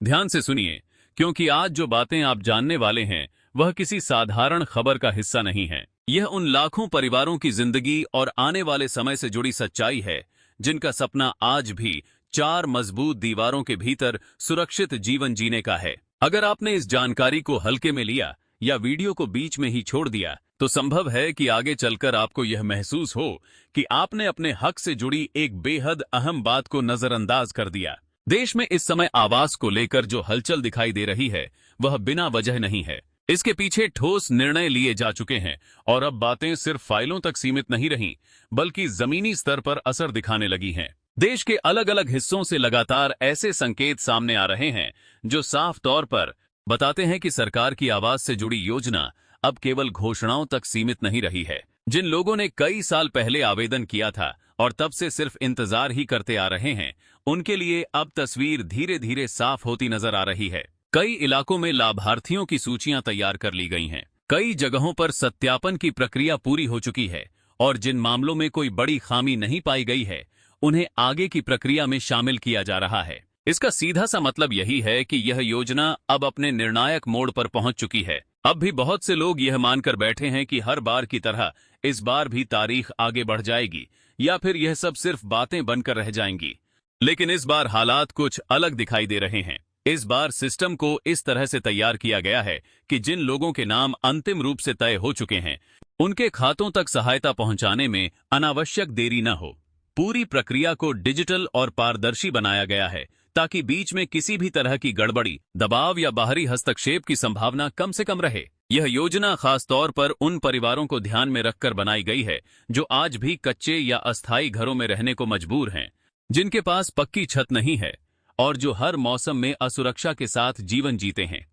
ध्यान से सुनिए, क्योंकि आज जो बातें आप जानने वाले हैं वह किसी साधारण खबर का हिस्सा नहीं है। यह उन लाखों परिवारों की जिंदगी और आने वाले समय से जुड़ी सच्चाई है जिनका सपना आज भी चार मजबूत दीवारों के भीतर सुरक्षित जीवन जीने का है। अगर आपने इस जानकारी को हल्के में लिया या वीडियो को बीच में ही छोड़ दिया तो संभव है कि आगे चलकर आपको यह महसूस हो कि आपने अपने हक से जुड़ी एक बेहद अहम बात को नजरअंदाज कर दिया। देश में इस समय आवास को लेकर जो हलचल दिखाई दे रही है वह बिना वजह नहीं है। इसके पीछे ठोस निर्णय लिए जा चुके हैं और अब बातें सिर्फ फाइलों तक सीमित नहीं रहीं, बल्कि जमीनी स्तर पर असर दिखाने लगी हैं। देश के अलग अलग हिस्सों से लगातार ऐसे संकेत सामने आ रहे हैं जो साफ तौर पर बताते हैं कि सरकार की आवास से जुड़ी योजना अब केवल घोषणाओं तक सीमित नहीं रही है। जिन लोगों ने कई साल पहले आवेदन किया था और तब से सिर्फ इंतजार ही करते आ रहे हैं, उनके लिए अब तस्वीर धीरे धीरे साफ होती नजर आ रही है। कई इलाकों में लाभार्थियों की सूचियां तैयार कर ली गई हैं। कई जगहों पर सत्यापन की प्रक्रिया पूरी हो चुकी है और जिन मामलों में कोई बड़ी खामी नहीं पाई गई है उन्हें आगे की प्रक्रिया में शामिल किया जा रहा है। इसका सीधा सा मतलब यही है कि यह योजना अब अपने निर्णायक मोड़ पर पहुंच चुकी है। अब भी बहुत से लोग यह मानकर बैठे हैं कि हर बार की तरह इस बार भी तारीख आगे बढ़ जाएगी या फिर यह सब सिर्फ बातें बनकर रह जाएंगी। लेकिन इस बार हालात कुछ अलग दिखाई दे रहे हैं। इस बार सिस्टम को इस तरह से तैयार किया गया है कि जिन लोगों के नाम अंतिम रूप से तय हो चुके हैं उनके खातों तक सहायता पहुंचाने में अनावश्यक देरी न हो। पूरी प्रक्रिया को डिजिटल और पारदर्शी बनाया गया है ताकि बीच में किसी भी तरह की गड़बड़ी, दबाव या बाहरी हस्तक्षेप की संभावना कम से कम रहे। यह योजना खास तौर पर उन परिवारों को ध्यान में रखकर बनाई गई है जो आज भी कच्चे या अस्थायी घरों में रहने को मजबूर हैं, जिनके पास पक्की छत नहीं है और जो हर मौसम में असुरक्षा के साथ जीवन जीते हैं।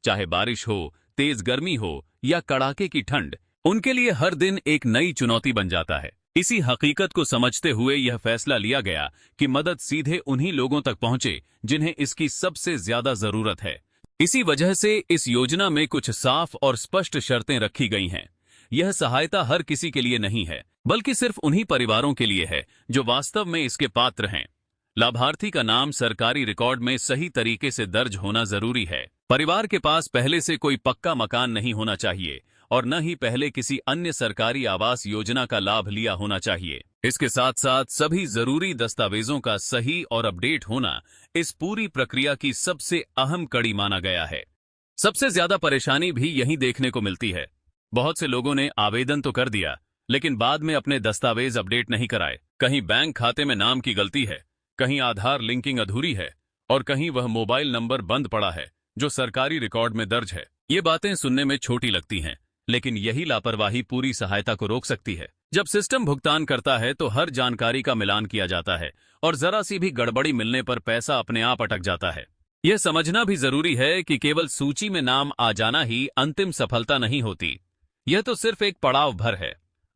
चाहे बारिश हो, तेज गर्मी हो या कड़ाके की ठंड, उनके लिए हर दिन एक नई चुनौती बन जाता है। इसी हकीकत को समझते हुए यह फैसला लिया गया कि मदद सीधे उन्हीं लोगों तक पहुंचे जिन्हें इसकी सबसे ज्यादा जरूरत है। इसी वजह से इस योजना में कुछ साफ और स्पष्ट शर्तें रखी गई हैं। यह सहायता हर किसी के लिए नहीं है, बल्कि सिर्फ उन्हीं परिवारों के लिए है जो वास्तव में इसके पात्र हैं। लाभार्थी का नाम सरकारी रिकॉर्ड में सही तरीके से दर्ज होना जरूरी है। परिवार के पास पहले से कोई पक्का मकान नहीं होना चाहिए और न ही पहले किसी अन्य सरकारी आवास योजना का लाभ लिया होना चाहिए। इसके साथ साथ सभी जरूरी दस्तावेजों का सही और अपडेट होना इस पूरी प्रक्रिया की सबसे अहम कड़ी माना गया है। सबसे ज्यादा परेशानी भी यही देखने को मिलती है। बहुत से लोगों ने आवेदन तो कर दिया, लेकिन बाद में अपने दस्तावेज अपडेट नहीं कराए। कहीं बैंक खाते में नाम की गलती है, कहीं आधार लिंकिंग अधूरी है और कहीं वह मोबाइल नंबर बंद पड़ा है जो सरकारी रिकॉर्ड में दर्ज है। ये बातें सुनने में छोटी लगती हैं, लेकिन यही लापरवाही पूरी सहायता को रोक सकती है। जब सिस्टम भुगतान करता है तो हर जानकारी का मिलान किया जाता है और जरा सी भी गड़बड़ी मिलने पर पैसा अपने आप अटक जाता है। यह समझना भी जरूरी है कि केवल सूची में नाम आ जाना ही अंतिम सफलता नहीं होती। यह तो सिर्फ एक पड़ाव भर है।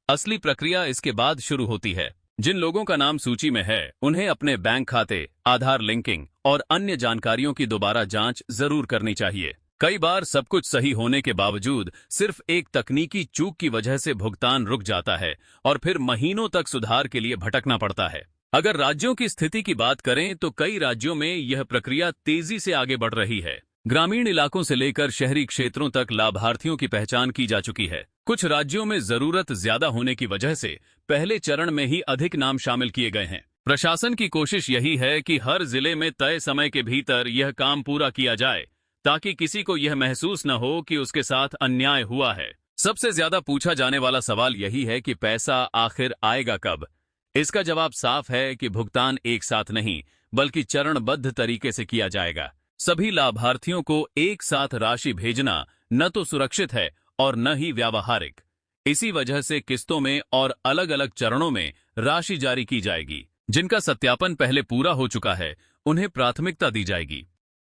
असली प्रक्रिया इसके बाद शुरू होती है। जिन लोगों का नाम सूची में है उन्हें अपने बैंक खाते, आधार लिंकिंग और अन्य जानकारियों की दोबारा जांच जरूर करनी चाहिए। कई बार सब कुछ सही होने के बावजूद सिर्फ एक तकनीकी चूक की वजह से भुगतान रुक जाता है और फिर महीनों तक सुधार के लिए भटकना पड़ता है। अगर राज्यों की स्थिति की बात करें तो कई राज्यों में यह प्रक्रिया तेजी से आगे बढ़ रही है। ग्रामीण इलाकों से लेकर शहरी क्षेत्रों तक लाभार्थियों की पहचान की जा चुकी है। कुछ राज्यों में जरूरत ज्यादा होने की वजह से पहले चरण में ही अधिक नाम शामिल किए गए हैं। प्रशासन की कोशिश यही है कि हर जिले में तय समय के भीतर यह काम पूरा किया जाए ताकि किसी को यह महसूस न हो कि उसके साथ अन्याय हुआ है। सबसे ज्यादा पूछा जाने वाला सवाल यही है कि पैसा आखिर आएगा कब। इसका जवाब साफ है कि भुगतान एक साथ नहीं, बल्कि चरणबद्ध तरीके से किया जाएगा। सभी लाभार्थियों को एक साथ राशि भेजना न तो सुरक्षित है और न ही व्यावहारिक। इसी वजह से किस्तों में और अलग अलग चरणों में राशि जारी की जाएगी। जिनका सत्यापन पहले पूरा हो चुका है उन्हें प्राथमिकता दी जाएगी।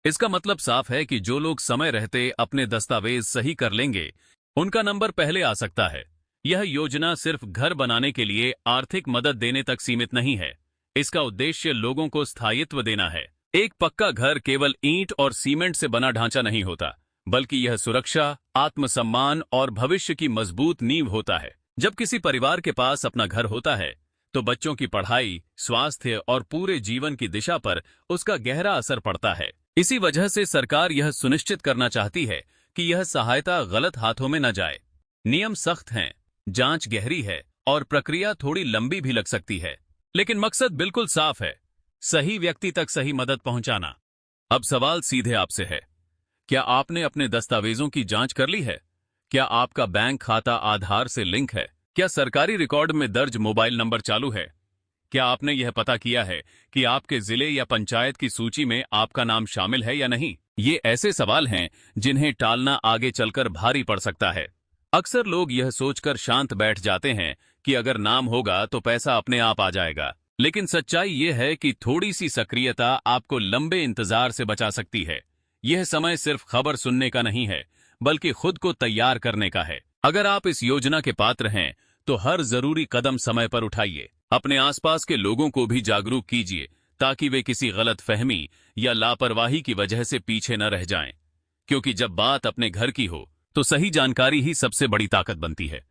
इसका मतलब साफ है कि जो लोग समय रहते अपने दस्तावेज सही कर लेंगे उनका नंबर पहले आ सकता है। यह योजना सिर्फ घर बनाने के लिए आर्थिक मदद देने तक सीमित नहीं है। इसका उद्देश्य लोगों को स्थायित्व देना है। एक पक्का घर केवल ईंट और सीमेंट से बना ढांचा नहीं होता, बल्कि यह सुरक्षा, आत्मसम्मान और भविष्य की मजबूत नींव होता है। जब किसी परिवार के पास अपना घर होता है तो बच्चों की पढ़ाई, स्वास्थ्य और पूरे जीवन की दिशा पर उसका गहरा असर पड़ता है। इसी वजह से सरकार यह सुनिश्चित करना चाहती है कि यह सहायता गलत हाथों में न जाए। नियम सख्त हैं, जांच गहरी है और प्रक्रिया थोड़ी लंबी भी लग सकती है, लेकिन मकसद बिल्कुल साफ है, सही व्यक्ति तक सही मदद पहुंचाना। अब सवाल सीधे आपसे है, क्या आपने अपने दस्तावेजों की जांच कर ली है? क्या आपका बैंक खाता आधार से लिंक है? क्या सरकारी रिकॉर्ड में दर्ज मोबाइल नंबर चालू है? क्या आपने यह पता किया है कि आपके जिले या पंचायत की सूची में आपका नाम शामिल है या नहीं? ये ऐसे सवाल हैं जिन्हें टालना आगे चलकर भारी पड़ सकता है। अक्सर लोग यह सोचकर शांत बैठ जाते हैं कि अगर नाम होगा तो पैसा अपने आप आ जाएगा, लेकिन सच्चाई यह है कि थोड़ी सी सक्रियता आपको लंबे इंतजार से बचा सकती है। यह समय सिर्फ खबर सुनने का नहीं है, बल्कि खुद को तैयार करने का है। अगर आप इस योजना के पात्र हैं, तो हर जरूरी कदम समय पर उठाइए। अपने आसपास के लोगों को भी जागरूक कीजिए, ताकि वे किसी गलत फहमी या लापरवाही की वजह से पीछे न रह जाएं। क्योंकि जब बात अपने घर की हो, तो सही जानकारी ही सबसे बड़ी ताकत बनती है।